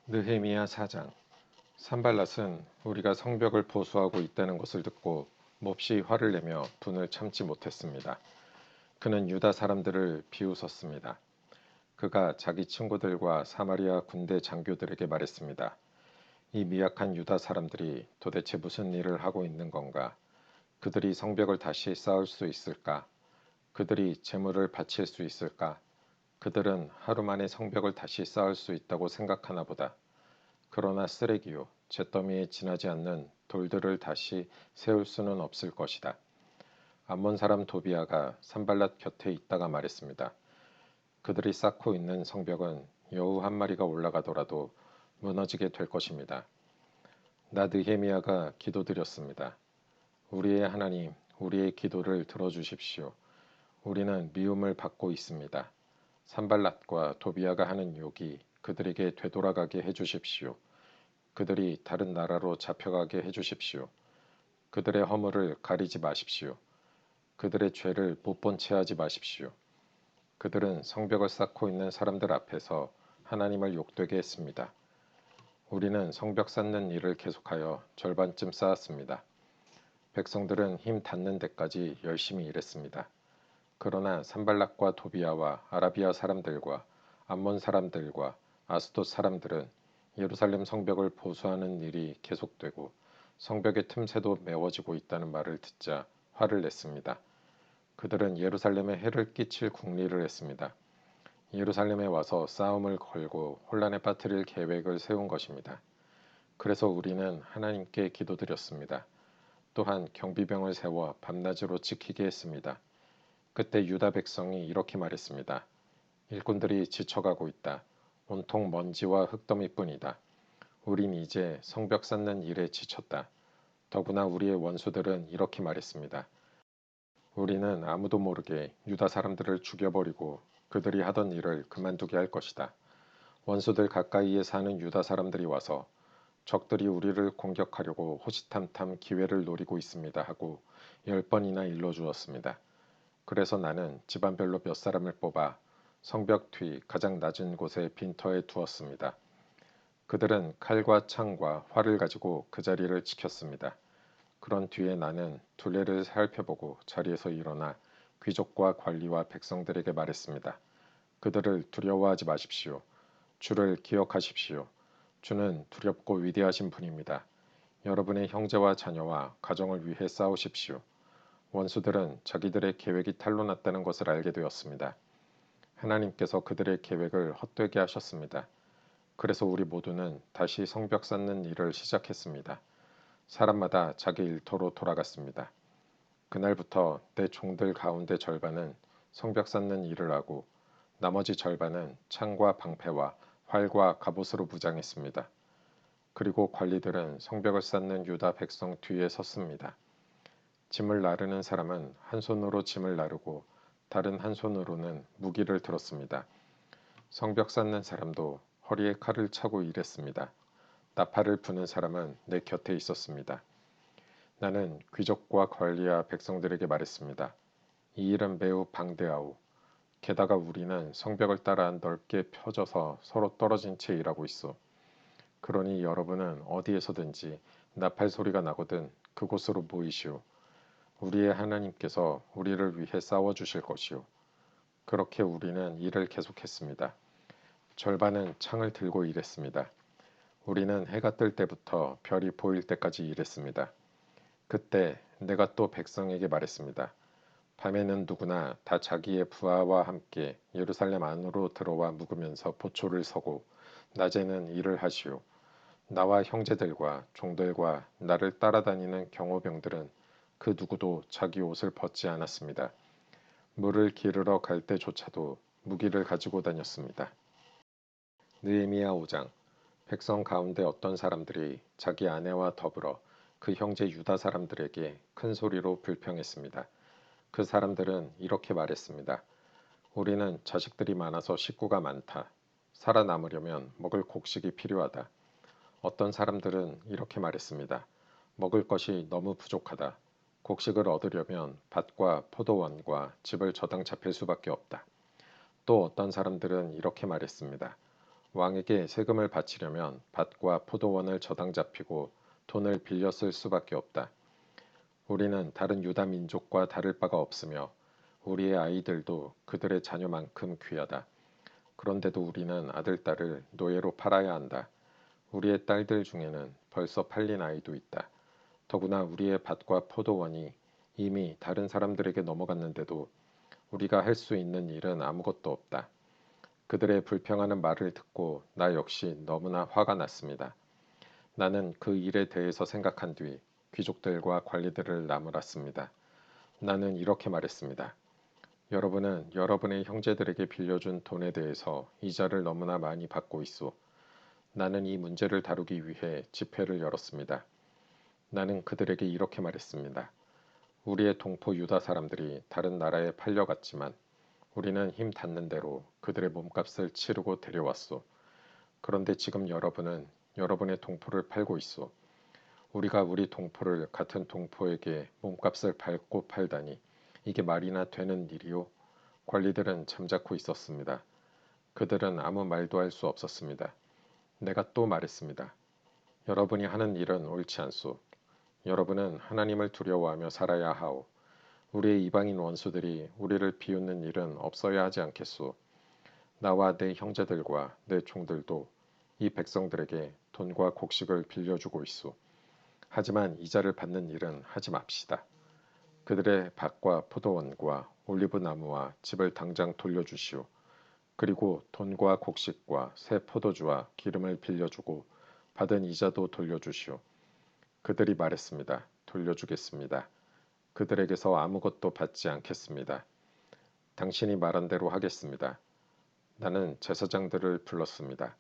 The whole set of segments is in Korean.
느헤미야 4장. 산발랏은 우리가 성벽을 보수하고 있다는 것을 듣고 몹시 화를 내며 분을 참지 못했습니다. 그는 유다 사람들을 비웃었습니다. 그가 자기 친구들과 사마리아 군대 장교들에게 말했습니다. 이 미약한 유다 사람들이 도대체 무슨 일을 하고 있는 건가? 그들이 성벽을 다시 쌓을 수 있을까? 그들이 재물을 바칠 수 있을까? 그들은 하루 만에 성벽을 다시 쌓을 수 있다고 생각하나 보다. 그러나 쓰레기요, 잿더미에 지나지 않는 돌들을 다시 세울 수는 없을 것이다. 암몬 사람 도비아가 산발랏 곁에 있다가 말했습니다. 그들이 쌓고 있는 성벽은 여우 한 마리가 올라가더라도 무너지게 될 것입니다. 나 느헤미야가 기도드렸습니다. 우리의 하나님, 우리의 기도를 들어주십시오. 우리는 미움을 받고 있습니다. 산발랏과 도비아가 하는 욕이 그들에게 되돌아가게 해주십시오. 그들이 다른 나라로 잡혀가게 해주십시오. 그들의 허물을 가리지 마십시오. 그들의 죄를 못 본 채 하지 마십시오. 그들은 성벽을 쌓고 있는 사람들 앞에서 하나님을 욕되게 했습니다. 우리는 성벽 쌓는 일을 계속하여 절반쯤 쌓았습니다. 백성들은 힘 닿는 데까지 열심히 일했습니다. 그러나 산발락과 도비아와 아라비아 사람들과 암몬 사람들과 아스돗 사람들은 예루살렘 성벽을 보수하는 일이 계속되고 성벽의 틈새도 메워지고 있다는 말을 듣자 화를 냈습니다. 그들은 예루살렘에 해를 끼칠 궁리를 했습니다. 예루살렘에 와서 싸움을 걸고 혼란에 빠뜨릴 계획을 세운 것입니다. 그래서 우리는 하나님께 기도드렸습니다. 또한 경비병을 세워 밤낮으로 지키게 했습니다. 그때 유다 백성이 이렇게 말했습니다. 일꾼들이 지쳐가고 있다. 온통 먼지와 흙더미뿐이다. 우린 이제 성벽 쌓는 일에 지쳤다. 더구나 우리의 원수들은 이렇게 말했습니다. 우리는 아무도 모르게 유다 사람들을 죽여버리고 그들이 하던 일을 그만두게 할 것이다. 원수들 가까이에 사는 유다 사람들이 와서 적들이 우리를 공격하려고 호시탐탐 기회를 노리고 있습니다 하고 10번이나 일러주었습니다. 그래서 나는 집안별로 몇 사람을 뽑아 성벽 뒤 가장 낮은 곳에 빈터에 두었습니다. 그들은 칼과 창과 활을 가지고 그 자리를 지켰습니다. 그런 뒤에 나는 둘레를 살펴보고 자리에서 일어나 귀족과 관리와 백성들에게 말했습니다. 그들을 두려워하지 마십시오. 주를 기억하십시오. 주는 두렵고 위대하신 분입니다. 여러분의 형제와 자녀와 가정을 위해 싸우십시오. 원수들은 자기들의 계획이 탄로났다는 것을 알게 되었습니다. 하나님께서 그들의 계획을 헛되게 하셨습니다. 그래서 우리 모두는 다시 성벽 쌓는 일을 시작했습니다. 사람마다 자기 일터로 돌아갔습니다. 그날부터 내 종들 가운데 절반은 성벽 쌓는 일을 하고 나머지 절반은 창과 방패와 활과 갑옷으로 무장했습니다. 그리고 관리들은 성벽을 쌓는 유다 백성 뒤에 섰습니다. 짐을 나르는 사람은 한 손으로 짐을 나르고 다른 한 손으로는 무기를 들었습니다. 성벽 쌓는 사람도 허리에 칼을 차고 일했습니다. 나팔을 부는 사람은 내 곁에 있었습니다. 나는 귀족과 관리와 백성들에게 말했습니다. 이 일은 매우 방대하오. 게다가 우리는 성벽을 따라 넓게 펴져서 서로 떨어진 채 일하고 있어. 그러니 여러분은 어디에서든지 나팔 소리가 나거든 그곳으로 모이시오. 우리의 하나님께서 우리를 위해 싸워주실 것이오. 그렇게 우리는 일을 계속했습니다. 절반은 창을 들고 일했습니다. 우리는 해가 뜰 때부터 별이 보일 때까지 일했습니다. 그때 내가 또 백성에게 말했습니다. 밤에는 누구나 다 자기의 부하와 함께 예루살렘 안으로 들어와 묵으면서 보초를 서고 낮에는 일을 하시오. 나와 형제들과 종들과 나를 따라다니는 경호병들은 그 누구도 자기 옷을 벗지 않았습니다. 물을 기르러 갈 때조차도 무기를 가지고 다녔습니다. 느헤미야 5장. 백성 가운데 어떤 사람들이 자기 아내와 더불어 그 형제 유다 사람들에게 큰 소리로 불평했습니다. 그 사람들은 이렇게 말했습니다. 우리는 자식들이 많아서 식구가 많다. 살아남으려면 먹을 곡식이 필요하다. 어떤 사람들은 이렇게 말했습니다. 먹을 것이 너무 부족하다. 곡식을 얻으려면 밭과 포도원과 집을 저당 잡힐 수밖에 없다. 또 어떤 사람들은 이렇게 말했습니다. 왕에게 세금을 바치려면 밭과 포도원을 저당 잡히고 돈을 빌려 쓸 수밖에 없다. 우리는 다른 유다 민족과 다를 바가 없으며 우리의 아이들도 그들의 자녀만큼 귀하다. 그런데도 우리는 아들, 딸을 노예로 팔아야 한다. 우리의 딸들 중에는 벌써 팔린 아이도 있다. 더구나 우리의 밭과 포도원이 이미 다른 사람들에게 넘어갔는데도 우리가 할 수 있는 일은 아무것도 없다. 그들의 불평하는 말을 듣고 나 역시 너무나 화가 났습니다. 나는 그 일에 대해서 생각한 뒤 귀족들과 관리들을 나무랐습니다. 나는 이렇게 말했습니다. 여러분은 여러분의 형제들에게 빌려준 돈에 대해서 이자를 너무나 많이 받고 있소. 나는 이 문제를 다루기 위해 집회를 열었습니다. 나는 그들에게 이렇게 말했습니다. 우리의 동포 유다 사람들이 다른 나라에 팔려갔지만 우리는 힘 닿는 대로 그들의 몸값을 치르고 데려왔소. 그런데 지금 여러분은 여러분의 동포를 팔고 있소. 우리가 우리 동포를 같은 동포에게 몸값을 밟고 팔다니 이게 말이나 되는 일이오? 관리들은 잠자코 있었습니다. 그들은 아무 말도 할 수 없었습니다. 내가 또 말했습니다. 여러분이 하는 일은 옳지 않소. 여러분은 하나님을 두려워하며 살아야 하오. 우리의 이방인 원수들이 우리를 비웃는 일은 없어야 하지 않겠소. 나와 내 형제들과 내 종들도 이 백성들에게 돈과 곡식을 빌려주고 있소. 하지만 이자를 받는 일은 하지 맙시다. 그들의 밭과 포도원과 올리브 나무와 집을 당장 돌려주시오. 그리고 돈과 곡식과 새 포도주와 기름을 빌려주고 받은 이자도 돌려주시오. 그들이 말했습니다. 돌려주겠습니다. 그들에게서 아무것도 받지 않겠습니다. 당신이 말한 대로 하겠습니다. 나는 제사장들을 불렀습니다.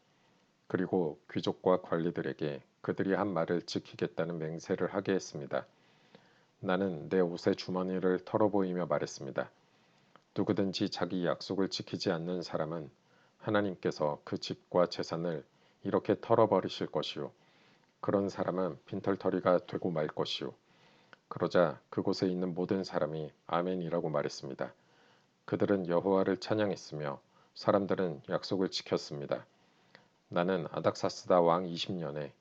그리고 귀족과 관리들에게 그들이 한 말을 지키겠다는 맹세를 하게 했습니다. 나는 내 옷의 주머니를 털어보이며 말했습니다. 누구든지 자기 약속을 지키지 않는 사람은 하나님께서 그 집과 재산을 이렇게 털어버리실 것이요. 그런 사람은 빈털터리가 되고 말 것이요. 그러자 그곳에 있는 모든 사람이 아멘이라고 말했습니다. 그들은 여호와를 찬양했으며 사람들은 약속을 지켰습니다. 나는 아닥사스다 왕 20년에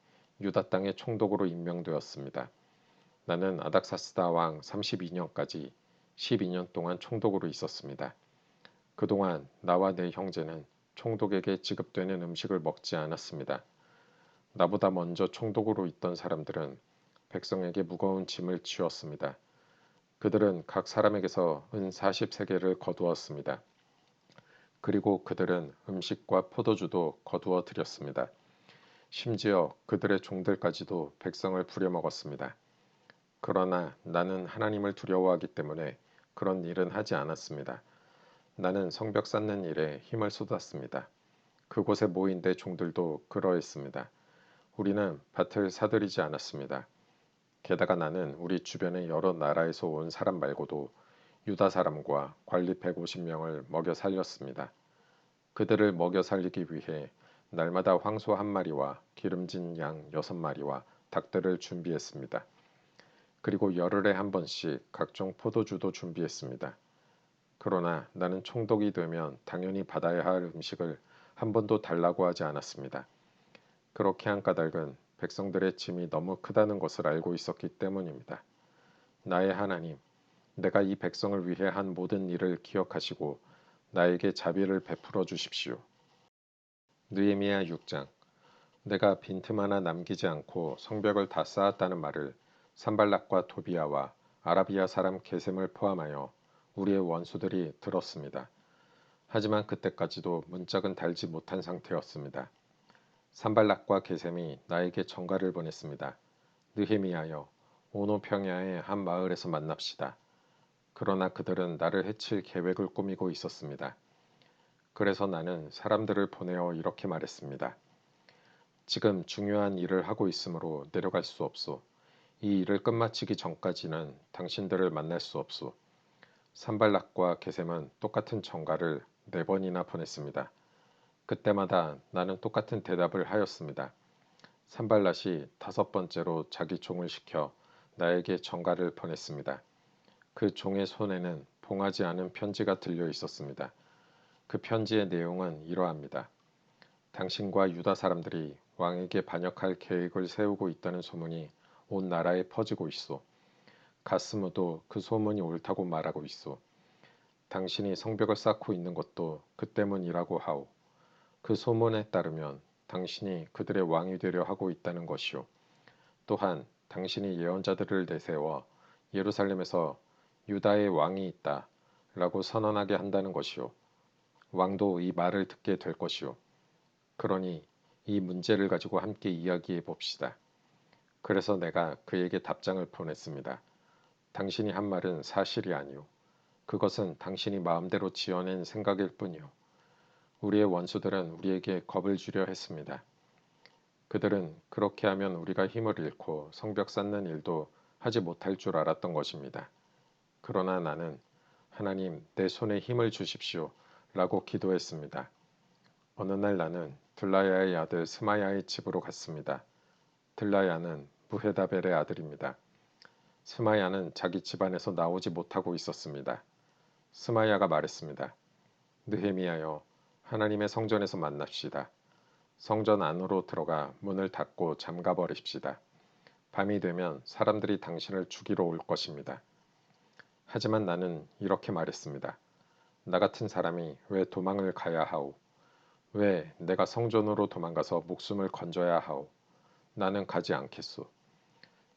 유다 땅의 총독으로 임명되었습니다. 나는 아닥사스다 왕 32년까지 12년 동안 총독으로 있었습니다. 그동안 나와 내 형제는 총독에게 지급되는 음식을 먹지 않았습니다. 나보다 먼저 총독으로 있던 사람들은 백성에게 무거운 짐을 지었습니다. 그들은 각 사람에게서 은 40세겔을 거두었습니다. 그리고 그들은 음식과 포도주도 거두어 드렸습니다. 심지어 그들의 종들까지도 백성을 부려먹었습니다. 그러나 나는 하나님을 두려워하기 때문에 그런 일은 하지 않았습니다. 나는 성벽 쌓는 일에 힘을 쏟았습니다. 그곳에 모인 내 종들도 그러했습니다. 우리는 밭을 사들이지 않았습니다. 게다가 나는 우리 주변의 여러 나라에서 온 사람 말고도 유다 사람과 관리 150명을 먹여 살렸습니다. 그들을 먹여 살리기 위해 날마다 황소 한 마리와 기름진 양 6마리와 닭들을 준비했습니다. 그리고 열흘에 한 번씩 각종 포도주도 준비했습니다. 그러나 나는 총독이 되면 당연히 받아야 할 음식을 한 번도 달라고 하지 않았습니다. 그렇게 한 까닭은 백성들의 짐이 너무 크다는 것을 알고 있었기 때문입니다. 나의 하나님, 내가 이 백성을 위해 한 모든 일을 기억하시고 나에게 자비를 베풀어 주십시오. 느헤미야 6장. 내가 빈틈 하나 남기지 않고 성벽을 다 쌓았다는 말을 산발락과 토비아와 아라비아 사람 게셈을 포함하여 우리의 원수들이 들었습니다. 하지만 그때까지도 문짝은 달지 못한 상태였습니다. 산발락과 게셈이 나에게 전가를 보냈습니다. 느헤미야여, 오노 평야의 한 마을에서 만납시다. 그러나 그들은 나를 해칠 계획을 꾸미고 있었습니다. 그래서 나는 사람들을 보내어 이렇게 말했습니다. 지금 중요한 일을 하고 있으므로 내려갈 수 없소. 이 일을 끝마치기 전까지는 당신들을 만날 수 없소. 산발락과 게셈은 똑같은 전가를 4번이나 보냈습니다. 그때마다 나는 똑같은 대답을 하였습니다. 산발락이 5번째로 자기 종을 시켜 나에게 전가를 보냈습니다. 그 종의 손에는 봉하지 않은 편지가 들려 있었습니다. 그 편지의 내용은 이러합니다. 당신과 유다 사람들이 왕에게 반역할 계획을 세우고 있다는 소문이 온 나라에 퍼지고 있소. 가스무도 그 소문이 옳다고 말하고 있소. 당신이 성벽을 쌓고 있는 것도 그 때문이라고 하오. 그 소문에 따르면 당신이 그들의 왕이 되려 하고 있다는 것이오. 또한 당신이 예언자들을 내세워 예루살렘에서 유다의 왕이 있다 라고 선언하게 한다는 것이오. 왕도 이 말을 듣게 될 것이오. 그러니 이 문제를 가지고 함께 이야기해 봅시다. 그래서 내가 그에게 답장을 보냈습니다. 당신이 한 말은 사실이 아니오. 그것은 당신이 마음대로 지어낸 생각일 뿐이오. 우리의 원수들은 우리에게 겁을 주려 했습니다. 그들은 그렇게 하면 우리가 힘을 잃고 성벽 쌓는 일도 하지 못할 줄 알았던 것입니다. 그러나 나는 하나님 내 손에 힘을 주십시오 라고 기도했습니다. 어느 날 나는 들라야의 아들 스마야의 집으로 갔습니다. 들라야는 무헤다벨의 아들입니다. 스마야는 자기 집안에서 나오지 못하고 있었습니다. 스마야가 말했습니다. 느헤미야여, 하나님의 성전에서 만납시다. 성전 안으로 들어가 문을 닫고 잠가 버립시다. 밤이 되면 사람들이 당신을 죽이러 올 것입니다. 하지만 나는 이렇게 말했습니다. 나 같은 사람이 왜 도망을 가야 하오? 왜 내가 성전으로 도망가서 목숨을 건져야 하오? 나는 가지 않겠소.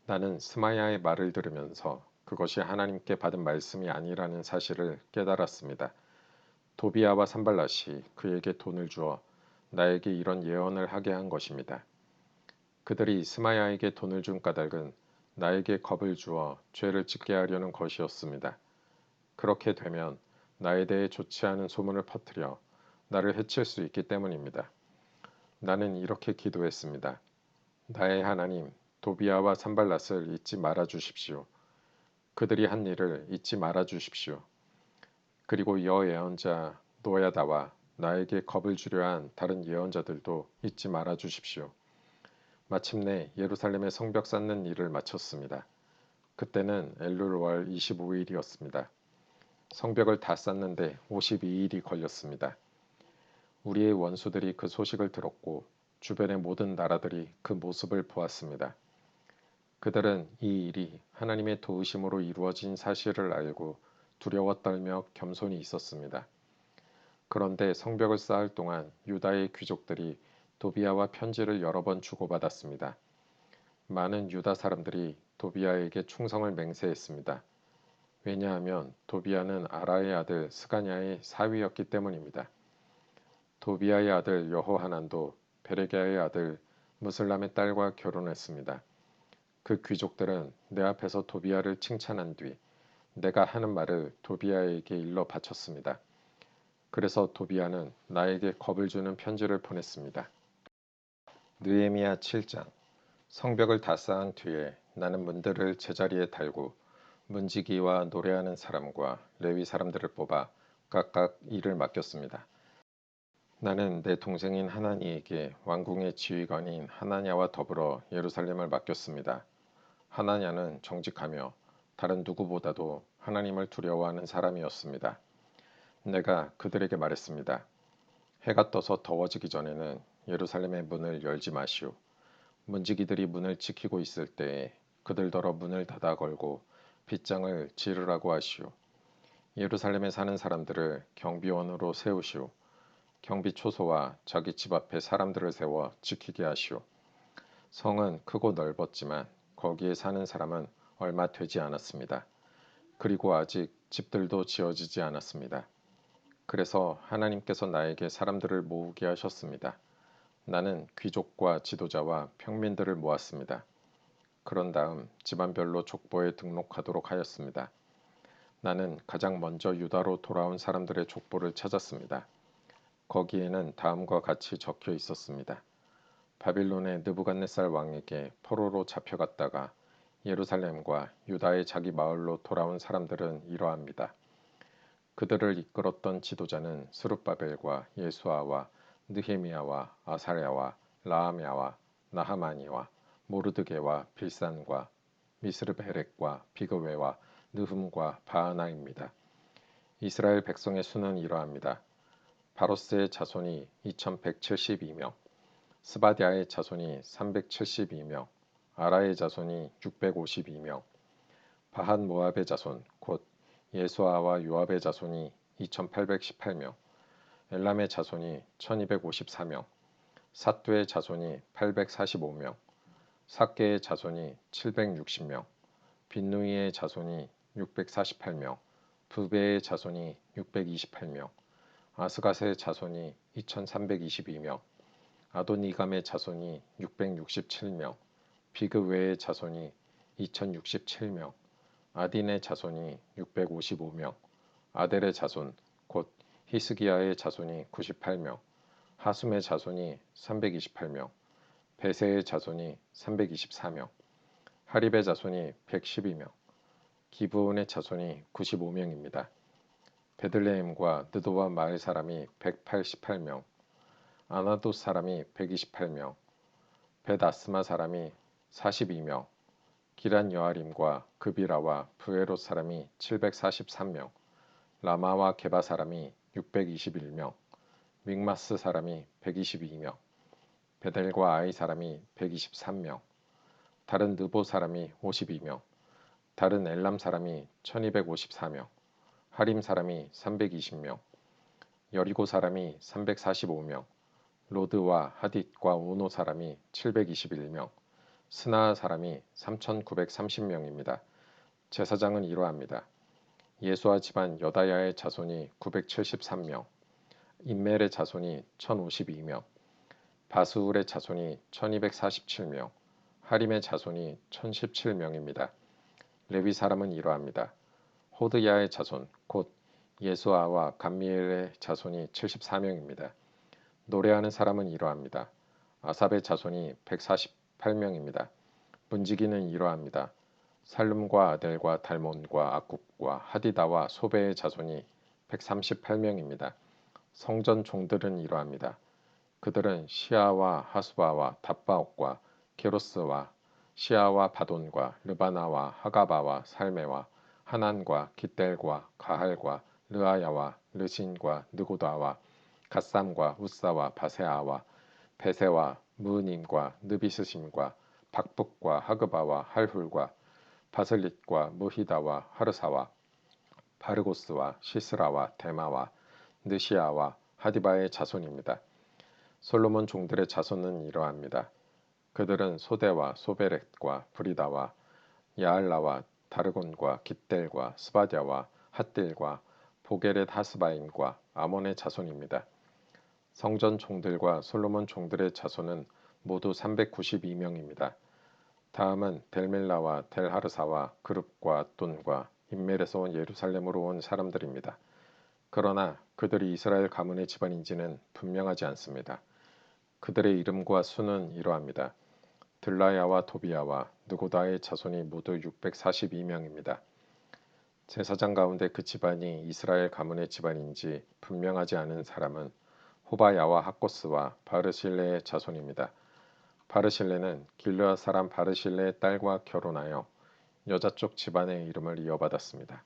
나는 스마야의 말을 들으면서 그것이 하나님께 받은 말씀이 아니라는 사실을 깨달았습니다. 도비아와 산발랏이 그에게 돈을 주어 나에게 이런 예언을 하게 한 것입니다. 그들이 스마야에게 돈을 준 까닭은 나에게 겁을 주어 죄를 짓게 하려는 것이었습니다. 그렇게 되면 나에 대해 좋지 않은 소문을 퍼뜨려 나를 해칠 수 있기 때문입니다. 나는 이렇게 기도했습니다. 나의 하나님, 도비아와 산발랏을 잊지 말아 주십시오. 그들이 한 일을 잊지 말아 주십시오. 그리고 여예언자 노야다와 나에게 겁을 주려 한 다른 예언자들도 잊지 말아 주십시오. 마침내 예루살렘의 성벽 쌓는 일을 마쳤습니다. 그때는 엘룰월 25일이었습니다. 성벽을 다 쌓는데 52일이 걸렸습니다. 우리의 원수들이 그 소식을 들었고 주변의 모든 나라들이 그 모습을 보았습니다. 그들은 이 일이 하나님의 도우심으로 이루어진 사실을 알고 두려워 떨며 겸손히 있었습니다. 그런데 성벽을 쌓을 동안 유다의 귀족들이 도비아와 편지를 여러 번 주고받았습니다. 많은 유다 사람들이 도비아에게 충성을 맹세했습니다. 왜냐하면 도비아는 아라의 아들 스가냐의 사위였기 때문입니다. 도비아의 아들 여호하난도 베레게의 아들 무슬람의 딸과 결혼했습니다. 그 귀족들은 내 앞에서 도비아를 칭찬한 뒤 내가 하는 말을 도비아에게 일러 바쳤습니다. 그래서 도비아는 나에게 겁을 주는 편지를 보냈습니다. 느헤미야 7장. 성벽을 다 쌓은 뒤에 나는 문들을 제자리에 달고 문지기와 노래하는 사람과 레위 사람들을 뽑아 각각 일을 맡겼습니다. 나는 내 동생인 하나니에게 왕궁의 지휘관인 하나냐와 더불어 예루살렘을 맡겼습니다. 하나냐는 정직하며 다른 누구보다도 하나님을 두려워하는 사람이었습니다. 내가 그들에게 말했습니다. 해가 떠서 더워지기 전에는 예루살렘의 문을 열지 마시오. 문지기들이 문을 지키고 있을 때에 그들더러 문을 닫아 걸고 빗장을 지르라고 하시오. 예루살렘에 사는 사람들을 경비원으로 세우시오. 경비 초소와 자기 집 앞에 사람들을 세워 지키게 하시오. 성은 크고 넓었지만 거기에 사는 사람은 얼마 되지 않았습니다. 그리고 아직 집들도 지어지지 않았습니다. 그래서 하나님께서 나에게 사람들을 모으게 하셨습니다. 나는 귀족과 지도자와 평민들을 모았습니다. 그런 다음 집안별로 족보에 등록하도록 하였습니다. 나는 가장 먼저 유다로 돌아온 사람들의 족보를 찾았습니다. 거기에는 다음과 같이 적혀 있었습니다. 바빌론의 느부갓네살 왕에게 포로로 잡혀갔다가 예루살렘과 유다의 자기 마을로 돌아온 사람들은 이러합니다. 그들을 이끌었던 지도자는 스룹바벨과 예수아와 느헤미야와 아사랴와 라하랴와 나하마니와 모르드게와 빌산과 미스르베렉과 비그웨와 느흠과 바하나입니다. 이스라엘 백성의 수는 이러합니다. 바로스의 자손이 2172명, 스바디아의 자손이 372명, 아라의 자손이 652명, 바한 모압의 자손 곧 예수아와 요압의 자손이 2818명, 엘람의 자손이 1254명, 삿두의 자손이 845명, 삭개의 자손이 760명, 빈누이의 자손이 648명, 부베의 자손이 628명, 아스갓의 자손이 2322명, 아도니감의 자손이 667명, 비그웨의 자손이 2067명, 아딘의 자손이 655명, 아델의 자손 곧 히스기야의 자손이 98명, 하숨의 자손이 328명, 베세의 자손이 324명, 하립의 자손이 112명, 기브온의 자손이 95명입니다. 베들레헴과 느도와 마을 사람이 188명, 아나돗 사람이 128명, 벳아스마 사람이 42명, 기란 여아림과 그비라와 브에롯 사람이 743명, 라마와 게바 사람이 621명, 믹마스 사람이 122명, 베델과 아이 사람이 123명, 다른 느보 사람이 52명, 다른 엘람 사람이 1254명, 하림 사람이 320명, 여리고 사람이 345명, 로드와 하딧과 오노 사람이 721명, 스나아 사람이 3930명입니다. 제사장은 이러합니다. 예수아 집안 여다야의 자손이 973명, 임멜의 자손이 1052명, 바스울의 자손이 1247명, 하림의 자손이 1017명입니다. 레위 사람은 이러합니다. 호드야의 자손 곧 예수아와 감미엘의 자손이 74명입니다. 노래하는 사람은 이러합니다. 아삽의 자손이 148명입니다. 문지기는 이러합니다. 살룸과 아델과 달몬과 악굽과 하디다와 소베의 자손이 138명입니다. 성전 종들은 이러합니다. 그들은 시아와 하수바와 답바옥과 게로스와 시아와 바돈과 르바나와 하가바와 살메와 하난과 깃델과 가할과 르아야와 르신과 느고다와 갓삼과 우사와 바세아와 베세와 무님과 느비스심과 박북과 하그바와 할훌과 바슬릿과 무히다와 하르사와 바르고스와 시스라와 데마와 느시아와 하디바의 자손입니다. 솔로몬 종들의 자손은 이러합니다. 그들은 소대와 소베렛과 브리다와 야알라와 다르곤과 깃델과 스바디아와 핫딜과 보게렛 하스바임과 아몬의 자손입니다. 성전 종들과 솔로몬 종들의 자손은 모두 392명입니다. 다음은 델멜라와 델하르사와 그룹과 앗돈과 임멜에서 온 예루살렘으로 온 사람들입니다. 그러나 그들이 이스라엘 가문의 집안인지는 분명하지 않습니다. 그들의 이름과 수는 이러합니다. 들라야와 도비야와 느고다의 자손이 모두 642명입니다. 제사장 가운데 그 집안이 이스라엘 가문의 집안인지 분명하지 않은 사람은 호바야와 학고스와 바르실레의 자손입니다. 바르실레는 길르앗 사람 바르실레의 딸과 결혼하여 여자 쪽 집안의 이름을 이어받았습니다.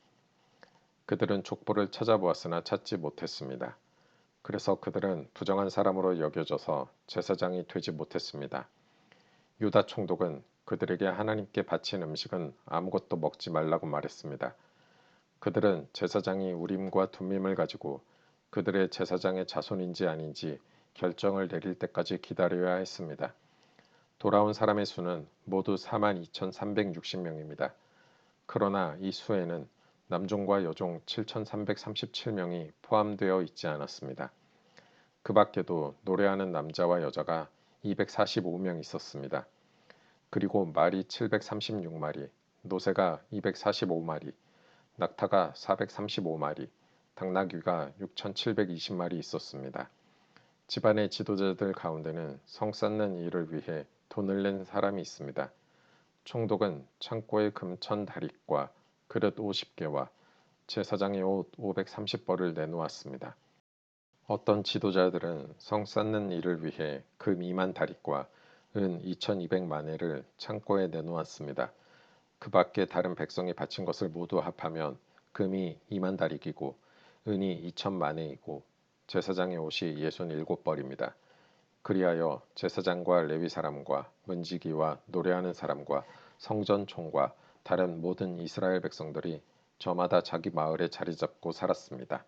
그들은 족보를 찾아보았으나 찾지 못했습니다. 그래서 그들은 부정한 사람으로 여겨져서 제사장이 되지 못했습니다. 유다 총독은 그들에게 하나님께 바친 음식은 아무것도 먹지 말라고 말했습니다. 그들은 제사장이 우림과 둠밈을 가지고 그들의 제사장의 자손인지 아닌지 결정을 내릴 때까지 기다려야 했습니다. 돌아온 사람의 수는 모두 42,360명입니다. 그러나 이 수에는 남종과 여종 7,337명이 포함되어 있지 않았습니다. 그 밖에도 노래하는 남자와 여자가 245명 있었습니다. 그리고 말이 736마리, 노새가 245마리, 낙타가 435마리, 당나귀가 6,720마리 있었습니다. 집안의 지도자들 가운데는 성 쌓는 일을 위해 돈을 낸 사람이 있습니다. 총독은 창고에 금 1,000다릿과 그릇 50개와 제사장의 옷 530벌을 내놓았습니다. 어떤 지도자들은 성 쌓는 일을 위해 금 2만 다릿과 은 2,200만회를 창고에 내놓았습니다. 그 밖에 다른 백성이 바친 것을 모두 합하면 금이 2만 다릿이고 은이 2,000만회이고 제사장의 옷이 67벌입니다. 그리하여 제사장과 레위 사람과 문지기와 노래하는 사람과 성전 총과 다른 모든 이스라엘 백성들이 저마다 자기 마을에 자리 잡고 살았습니다.